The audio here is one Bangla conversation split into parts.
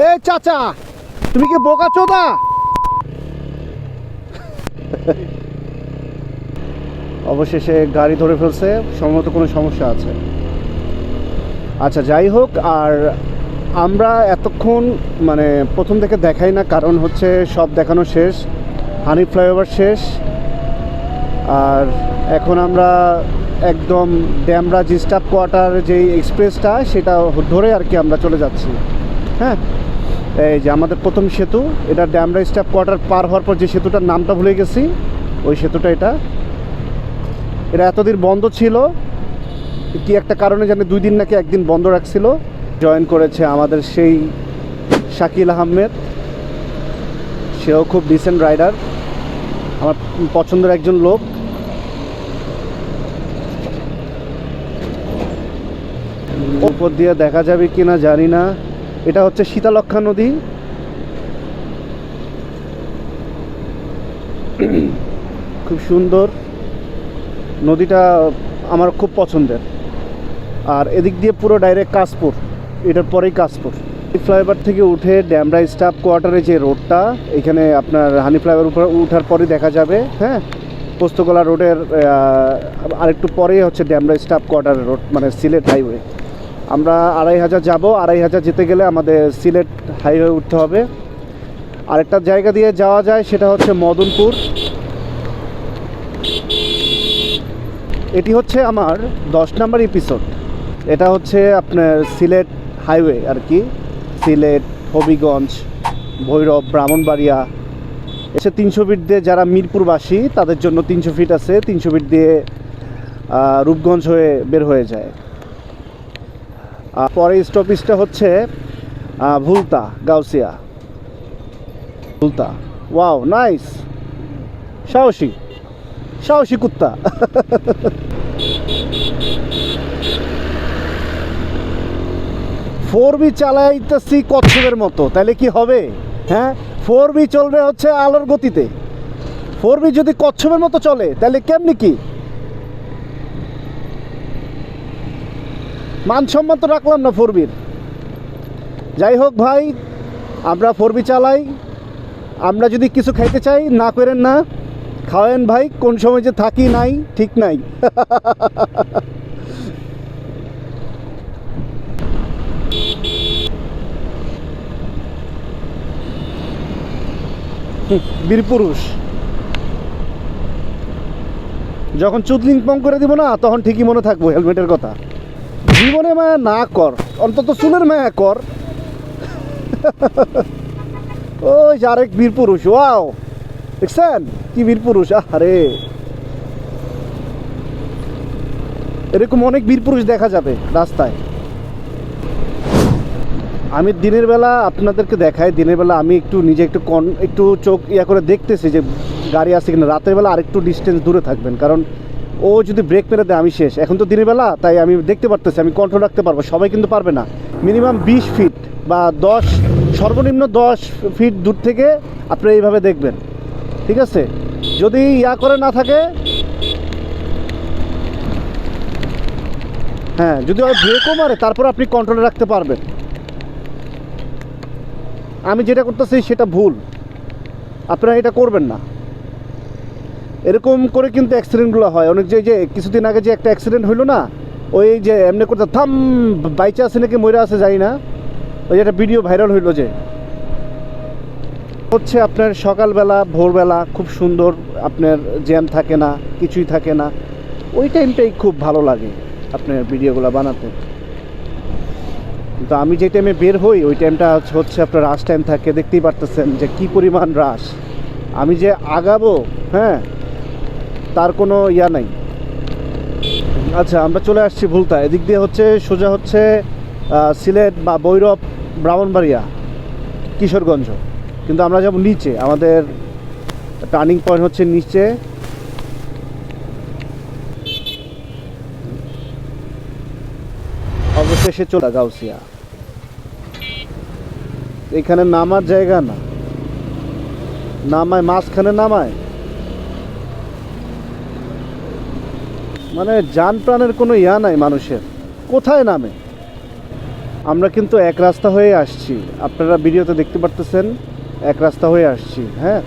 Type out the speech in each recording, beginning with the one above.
এ চাচা, তুমি কি বোকা চোদা? অবশেষে গাড়ি ধরে ফেলছে, সম্ভবত কোনো সমস্যা আছে। আচ্ছা যাই হোক, আর আমরা এতক্ষণ মানে প্রথম থেকে দেখাই না, কারণ হচ্ছে সব দেখানো শেষ, হানি ফ্লাইওভার শেষ। আর এখন আমরা একদম ড্যামরা স্টাফ কোয়ার্টার যেই এক্সপ্রেসটা সেটা ধরে আর কি আমরা চলে যাচ্ছি। হ্যাঁ, এই যে আমাদের প্রথম সেতু, এটা ড্যামরা স্টাফ কোয়ার্টার পার হওয়ার পর যে সেতুটার নামটা ভুলে গেছি, ওই সেতুটা। এটা এতদিন বন্ধ ছিল, কি একটা কারণে জানি 2 দিন নাকি 1 দিন বন্ধ রাখছিল। জয়েন করেছে আমাদের সেই শাকিল আহমেদ, সেও খুব ডিসেন্ট রাইডার, আমার পছন্দের একজন লোক। উপর দিয়ে দেখা যাবে কিনা জানি না। এটা হচ্ছে শীতলক্ষ্যা নদী। খুব সুন্দর নদীটা, আমার খুব পছন্দের। আর এদিক দিয়ে পুরো ডাইরেক্ট কাশপুর, এটার পরেই কাশপুর। ফ্লাইওভার থেকে উঠে ড্যামরা স্টাফ কোয়ার্টারে যে রোডটা, এখানে আপনার হানি ফ্লাইওভার উপরে উঠার পরে দেখা যাবে। হ্যাঁ, পোস্তগোলা রোডের আরেকটু পরেই হচ্ছে ড্যামরা স্টাফ কোয়ার্টারের রোড, মানে সিলেট হাইওয়ে। আমরা 2500 যাব, 2500 যেতে গেলে আমাদের সিলেট হাইওয়ে উঠতে হবে। আরেকটা জায়গা দিয়ে যাওয়া যায়, সেটা হচ্ছে মদনপুর। এটি হচ্ছে আমার 10 নম্বর এপিসোড। এটা হচ্ছে আপনার সিলেট হাইওয়ে আর কি, সিলেট, হবিগঞ্জ, ভৈরব, ব্রাহ্মণবাড়িয়া। এসে 300 ফিট দিয়ে যারা মিরপুরবাসী তাদের জন্য 300 ফিট আছে, 300 ফিট দিয়ে রূপগঞ্জ হয়ে বের হয়ে যায়। পরে স্টপেজটা হচ্ছে ভুলতা, গাউসিয়া, ভুলতা। ওয়াও, নাইস, সাহসী সাহসী কুত্তা। 4B চালাইতেছি কচ্ছপের মতো, তাহলে কি হবে? হ্যাঁ, 4B চলবে হচ্ছে আলোর গতিতে। 4B যদি কচ্ছপের মতো চলে তাহলে কেমনি কি? মানসম্মান তো রাখলাম না 4Bর। যাই হোক ভাই, আমরা 4B চালাই। আমরা যদি কিছু খাইতে চাই, না করেন না, খাওয়েন ভাই। কোন সময় যে থাকি নাই ঠিক নাই। বীরপুরুষ যখন চুদলিং পং করে দিব না, তখন ঠিকই মনে থাকবো হেলমেটের কথা। জীবনে মায়া না কর, অন্তত চুলের মায়া কর। ওই আরেক বীরপুরুষ, ওয়াও, দেখছেন কি বীরপুরুষ? আরে এরকম অনেক বীরপুরুষ দেখা যাবে রাস্তায়। আমি দিনের বেলা আপনাদেরকে দেখাই, দিনের বেলা আমি একটু নিজে একটু চোখ করে দেখতেছি যে গাড়ি আছে কিনা। রাতের বেলা আরেকটু ডিস্টেন্স দূরে থাকবেন, কারণ ও যদি ব্রেক মেরে দেয় আমি শেষ। এখন তো দিনের বেলা, তাই আমি দেখতে পারতেছি, আমি কন্ট্রোল রাখতে পারবো। সবাই কিন্তু পারবে না। মিনিমাম 20 ফিট বা 10, সর্বনিম্ন 10 ফিট দূর থেকে আপনি এইভাবে দেখবেন, ঠিক আছে? যদি করে না থাকে, হ্যাঁ, যদি ওই ব্রেকও মারে, তারপর আপনি কন্ট্রোলে রাখতে পারবেন। আমি যেটা করতেছি সেটা ভুল, আপনারা এটা করবেন না। এরকম করে কিন্তু অ্যাক্সিডেন্টগুলো হয় অনেক। যে কিছুদিন আগে যে একটা অ্যাক্সিডেন্ট হইলো না, ওই যে এমনি করতে থাম, বাইচে আছে নাকি মরে আছে জানি না, ওই যে একটা ভিডিও ভাইরাল হইলো। যে হচ্ছে আপনার সকালবেলা, ভোরবেলা খুব সুন্দর, আপনার জ্যাম থাকে না, কিছুই থাকে না। ওই টাইমটাই খুব ভালো লাগে আপনার ভিডিওগুলো বানাতে। কিন্তু আমি যে টাইমে বের হই, ওই টাইমটা হচ্ছে আপনার রাশ টাইম থাকে। দেখতেই পারতেছেন যে কি পরিমাণ রাশ। আমি যে আগাবো, হ্যাঁ, তার কোনো নাই। আচ্ছা, আমরা চলে আসছি ভুলতা। এদিক দিয়ে হচ্ছে সোজা হচ্ছে সিলেট বা ভৈরব, ব্রাহ্মণবাড়িয়া, কিশোরগঞ্জ। কিন্তু আমরা যাব নিচে, আমাদের টার্নিং পয়েন্ট হচ্ছে নিচে। অবশেষে চলে গাউসিয়া। এখানে নামার জায়গা না, নামায় মাঝখানে নামায়, মানে যান প্রাণের কোনো নাই মানুষের। কোথায় নামে? আমরা কিন্তু এক রাস্তা হয়ে আসছি, আপনারা ভিডিওতে দেখতে পারতেছেন এক রাস্তা হয়ে আসছি। হ্যাঁ,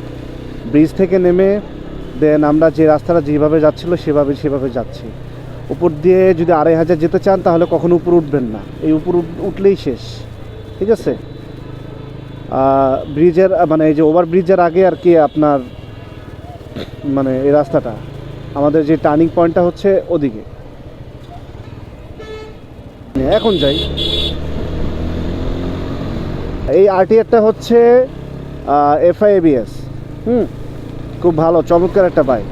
ব্রিজ থেকে নেমে দেন আমরা যে রাস্তাটা যেভাবে যাচ্ছিলো সেভাবে যাচ্ছি। উপর দিয়ে যদি 2500 যেতে চান তাহলে কখনো উপর উঠবেন না, এই উপর উঠলেই শেষ। ঠিক আছে, ব্রিজের মানে এই যে ওভার ব্রিজের আগে আর কি আপনার মানে এই রাস্তাটা, আমাদের যে টার্নিং পয়েন্টটা হচ্ছে ওদিকে। এখন যাই, এই আরটিআরটা হচ্ছে FI ABS। খুব ভালো চমৎকার একটা বাইক।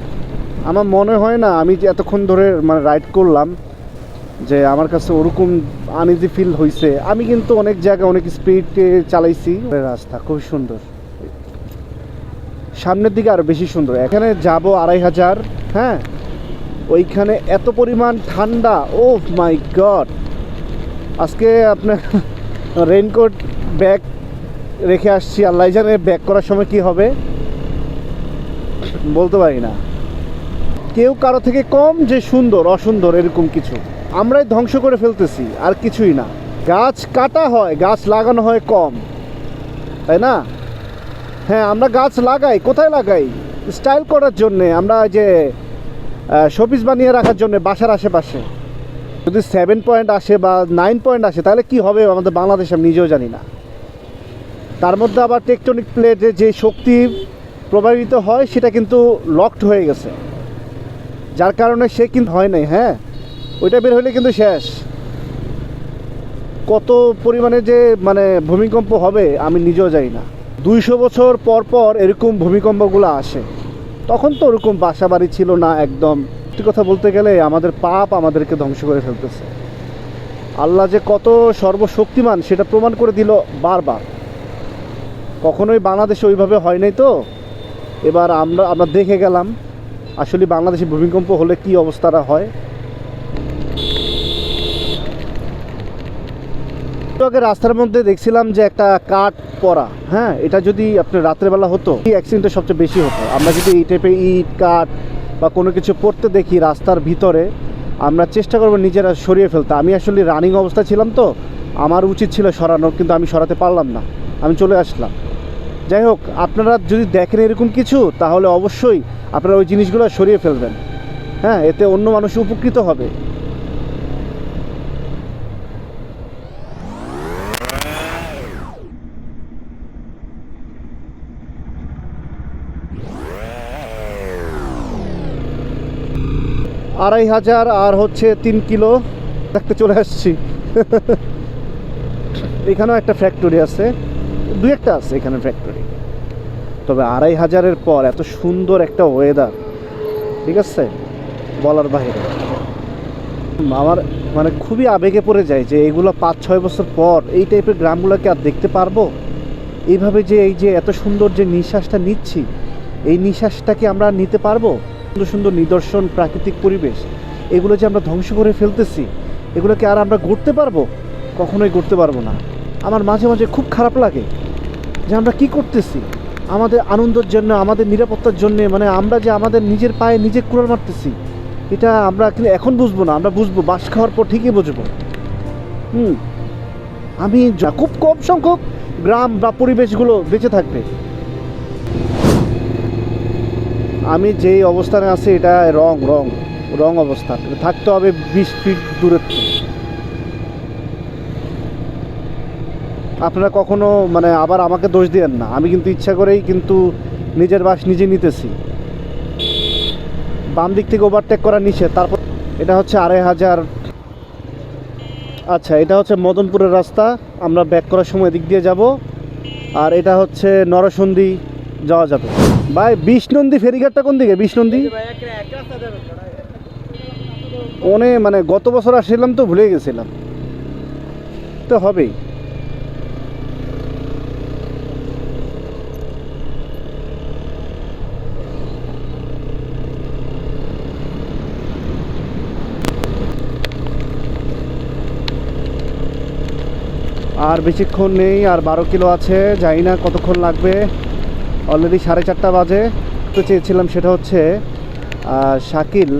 আমার মনে হয় না আমি যে এতক্ষণ ধরে মানে রাইড করলাম যে আমার কাছে ওরকম আনইজি ফিল হয়েছে। আমি কিন্তু অনেক জায়গায় অনেক স্পিডে চালাইছি। রাস্তা খুব সুন্দর, সামনের দিকে আরও বেশি সুন্দর। এখানে যাব 2500। হ্যাঁ, ওইখানে এত পরিমাণ ঠান্ডা, ও মাই গড। আজকে আপনার রেইনকোট ব্যাগ রেখে আসছি, আল্লাহ জানে ব্যাক করার সময় কি হবে বলতে পারি না। কেউ কারো থেকে কম যে সুন্দর অসুন্দর এরকম কিছু, আমরাই ধ্বংস করে ফেলতেছি আর কিছুই না। গাছ কাটা হয়, গাছ লাগানো হয় কম, তাই না? হ্যাঁ, আমরা গাছ লাগাই, কোথায় লাগাই? স্টাইল করার জন্যে, আমরা যে শোপিস বানিয়ে রাখার জন্য বাসার আশেপাশে। যদি 7 পয়েন্ট আসে বা 9 পয়েন্ট আসে তাহলে কি হবে আমাদের বাংলাদেশে আমি নিজেও জানি না। তার মধ্যে আবার টেকটনিক প্লেটে যে শক্তি প্রভাবিত হয় সেটা কিন্তু লকড হয়ে গেছে, যার কারণে সে কিন্তু হয় নাই। হ্যাঁ, ওইটা বের হলে কিন্তু শেষ। কত পরিমাণে যে মানে ভূমিকম্প হবে আমি নিজেও জানি না। 200 বছর পর পর এরকম ভূমিকম্পগুলো আসে, তখন তো ওরকম বাসা বাড়ি ছিল না একদম। সত্যি কথা বলতে গেলে আমাদের পাপ আমাদেরকে ধ্বংস করে ফেলতেছে। আল্লাহ যে কত সর্বশক্তিমান সেটা প্রমাণ করে দিল বারবার। কখনোই বাংলাদেশে ওইভাবে হয় নাই, তো এবার আমরা দেখে গেলাম আসলে বাংলাদেশে ভূমিকম্প হলে কি অবস্থাটা হয়। আগে রাস্তার মধ্যে দেখছিলাম যে একটা কাঠ পড়া, হ্যাঁ, এটা যদি আপনার রাত্রেবেলা হতো এই অ্যাক্সিডেন্টটা সবচেয়ে বেশি হতো। আমরা যদি এই টাইপের ইট কাঠ বা কোনো কিছু পড়তে দেখি রাস্তার ভিতরে, আমরা চেষ্টা করবো নিজেরা সরিয়ে ফেলতে। আমি আসলে রানিং অবস্থা ছিলাম, তো আমার উচিত ছিল সরানোর, কিন্তু আমি সরাতে পারলাম না, আমি চলে আসলাম। যাই হোক, আপনারা যদি দেখেন এরকম কিছু তাহলে অবশ্যই আপনারা ওই জিনিসগুলো সরিয়ে ফেলবেন। হ্যাঁ, এতে অন্য মানুষ উপকৃত হবে। আড়াই হাজার আর হচ্ছে 3 কিলো দেখতে চলে আসছি। এখানেও একটা ফ্যাক্টরি আছে, দু একটা আছে এখানে ফ্যাক্টরি। তবে 2500-এর পর এত সুন্দর একটা ওয়েদার, ঠিক আছে, বলার বাইরে। আমার মানে খুবই আবেগে পড়ে যায় যে এগুলো 5-6 বছর পর এই টাইপের গ্রামগুলোকে আর দেখতে পারবো। এইভাবে যে এই যে এত সুন্দর যে নিঃশ্বাসটা নিচ্ছি, এই নিঃশ্বাসটাকে আমরা নিতে পারবো? সুন্দর সুন্দর নিদর্শন, প্রাকৃতিক পরিবেশ, এগুলো যে আমরা ধ্বংস করে ফেলতেছি, এগুলোকে আর আমরা গড়তে পারবো? কখনোই গড়তে পারবো না। আমার মাঝে মাঝে খুব খারাপ লাগে যে আমরা কি করতেছি আমাদের আনন্দের জন্য, আমাদের নিরাপত্তার জন্য। মানে আমরা যে আমাদের নিজের পায়ে নিজে কুড়াল মারতেছি, এটা আমরা কিন্তু এখন বুঝবো না, আমরা বুঝবো বাস খাওয়ার পর, ঠিকই বুঝবো। আমি খুব কম সংখ্যক গ্রাম বা পরিবেশগুলো বেঁচে থাকবে। আমি যেই অবস্থানে আছি এটা রং অবস্থা, থাকতে হবে 20 ফিট দূরত্ব। আপনারা কখনো মানে আবার আমাকে দোষ দিয়েন না, আমি কিন্তু ইচ্ছা করেই কিন্তু নিজের বাস নিজে নিতেছি। বাম দিক থেকে ওভারটেক করা নিষেধ। তারপর এটা হচ্ছে 2500। আচ্ছা, এটা হচ্ছে মদনপুরের রাস্তা, আমরা ব্যাক করার সময় দিক দিয়ে যাব। আর এটা হচ্ছে নরসন্দী যাওয়া যাবে। ভাই, বিষ্ণন্দী ফেরিঘাটটা কোন দিকে? বিষ্ণন্দী মানে গত বছর আসছিলাম তো ভুলে গেছিলাম, তো হবেই। আর বেশিক্ষণ নেই, আর 12 কিলো আছে, জানি না কতক্ষণ লাগবে। অলরেডি 4:30 বাজে। তো চেয়েছিলাম সেটা হচ্ছে শাকিল,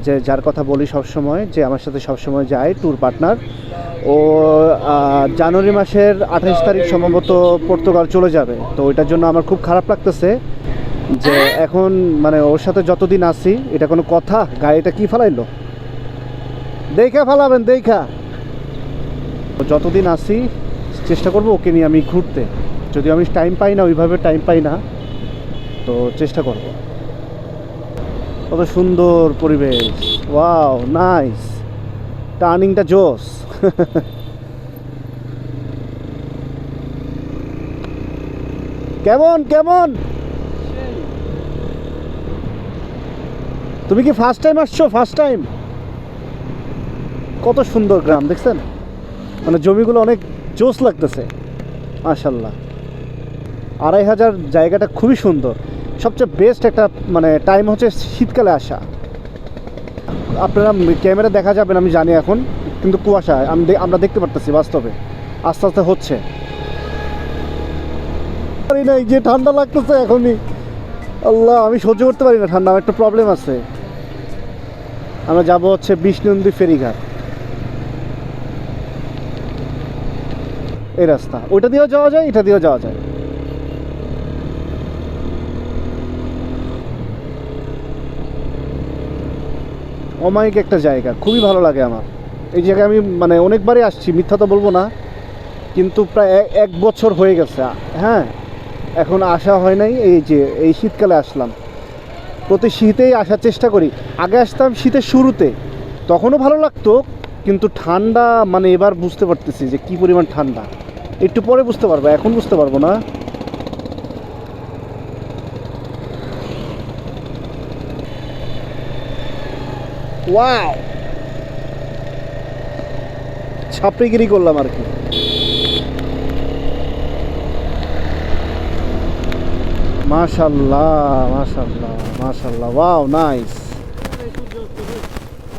যে যার কথা বলি সবসময়, যে আমার সাথে সবসময় যায়, ট্যুর পার্টনার, ও জানুয়ারি মাসের 28 তারিখ সম্ভবত পর্তুগাল চলে যাবে। তো ওইটার জন্য আমার খুব খারাপ লাগতেছে যে এখন মানে ওর সাথে যতদিন আসি, এটা কোনো কথা? গাড়িটা কি ফেলাইলো, দেখা ফেলাবেন, দেখা। যতদিন আসি চেষ্টা করবো ওকে নিয়ে আমি ঘুরতে, যদিও আমি টাইম পাই না, ওইভাবে টাইম পাই না, তো চেষ্টা করব। কত সুন্দর পরিবেশ, ওয়াও নাইস, টার্নিংটা জোস। কেমন কেমন? তুমি কি ফার্স্ট টাইম আসছো? First time? কত সুন্দর গ্রাম দেখছেন, মানে জমিগুলো অনেক জোস লাগতেছে মাশাল্লাহ। 2500 জায়গাটা খুবই সুন্দর। সবচেয়ে বেস্ট একটা মানে টাইম হচ্ছে শীতকালে আসা। আপনারা ক্যামেরা দেখা যাবেন আমি জানি এখন, কিন্তু কুয়াশা আমরা দেখতে পারতেছি বাস্তবে আস্তে আস্তে হচ্ছে। পারি না, যে ঠান্ডা লাগতেছে এখনই, আল্লাহ আমি সহ্য করতে পারি না ঠান্ডা, আমার একটা প্রবলেম আছে। আমরা যাব হচ্ছে বিষ্ণুনদী ফেরিঘাট, এই রাস্তা, ওইটা দিয়েও যাওয়া যায়, এটা দিয়েও যাওয়া যায়। অমায়িক একটা জায়গা, খুবই ভালো লাগে আমার এই জায়গায়। আমি মানে অনেকবারই আসছি, মিথ্যা তো বলবো না, কিন্তু প্রায় 1 বছর হয়ে গেছে। হ্যাঁ, এখন আসা হয় নাই, এই যে এই শীতকালে আসলাম। প্রতি শীতেই আসার চেষ্টা করি। আগে আসতাম শীতের শুরুতে, তখনও ভালো লাগতো, কিন্তু ঠান্ডা মানে এবার বুঝতে পারতেছি যে কি পরিমাণ ঠান্ডা। একটু পরে বুঝতে পারবো, এখন বুঝতে পারবো না। ওয়াও, ছাপড়িগিরি করলাম আর কি। মাশাল্লাহ মাশাল্লাহ মাশাল্লাহ, ওয়াও নাইস,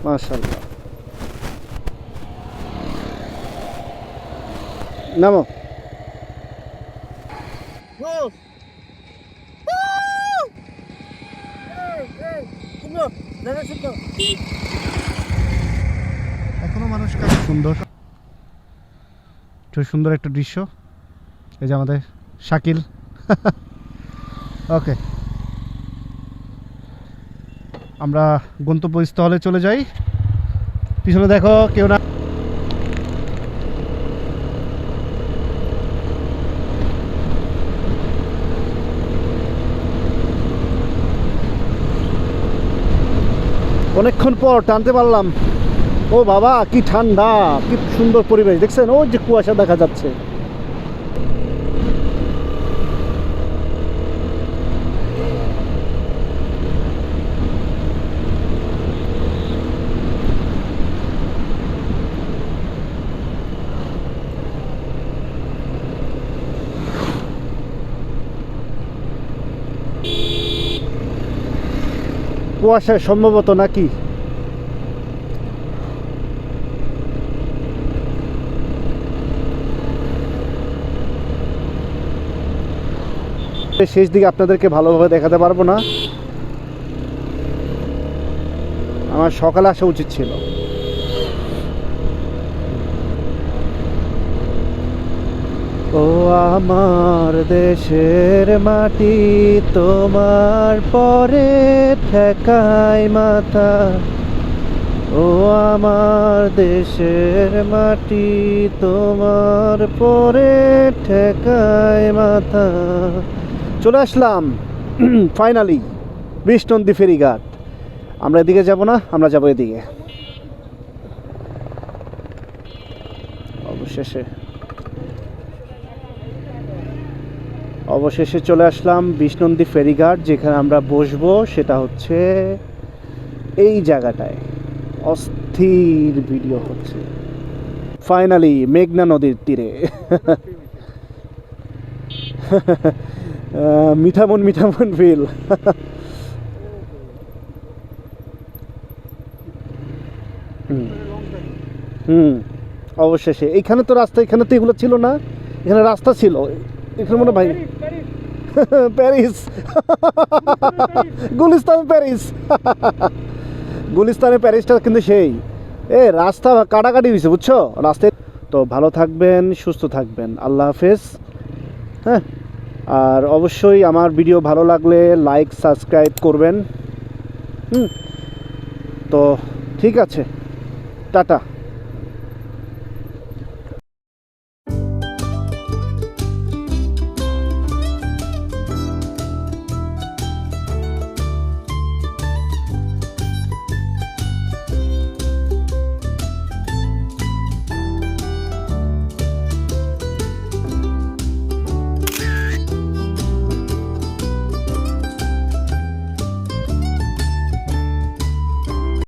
মাশাল্লাহ। নামো। এখনো মানুষ কাছে সুন্দর, সুন্দর একটা দৃশ্য। এই যে আমাদের শাকিল। ওকে, আমরা গন্তব্যস্থলে চলে যাই। পিছনে দেখো কেউ না। অনেকক্ষণ পর টানতে পারলাম। ও বাবা কি ঠান্ডা, কি সুন্দর পরিবেশ দেখছেন, ওই যে কুয়াশা দেখা যাচ্ছে। কুয়াশায় সম্ভবত নাকি। শেষ দিকে আপনাদেরকে ভালোভাবে দেখাতে পারবো না, আমার সকালে আসা উচিত ছিল। ও আমার দেশের মাটি, তোমার পরে ঠেকাই মাথা। ও আমার দেশের মাটি, তোমার পরে ঠেকাই মাথা। চলে আসলাম ফাইনালি বিষ্ণুনদী ফেরিঘাট। আমরা এদিকে যাব না, আমরা যাব এদিকে। অবশেষে চলে আসলাম বিষ্ণুনদী ফেরিঘাট, যেখানে আমরা বসবো সেটা হচ্ছে এই জায়গাটায়। অস্থির ভিডিও হচ্ছে ফাইনালি মেঘনা নদীর তীরে। মিঠামন মিঠামন ফিল। অবশেষে এইখানে তো রাস্তা, এখানে তো এগুলো ছিল না, এখানে রাস্তা ছিল এখানে মনে ভাই। প্যারিস গুলিস্তান প্যারিস গুলিস্তানের প্যারিসটা কিন্তু সেই রাস্তা কাটাকাটি হয়েছে বুঝছো রাস্তায়। তো ভালো থাকবেন, সুস্থ থাকবেন, আল্লাহ হাফেজ। হ্যাঁ, আর অবশ্যই আমার ভিডিও ভালো লাগলে লাইক সাবস্ক্রাইব করবেন। তো ঠিক আছে, টাটা।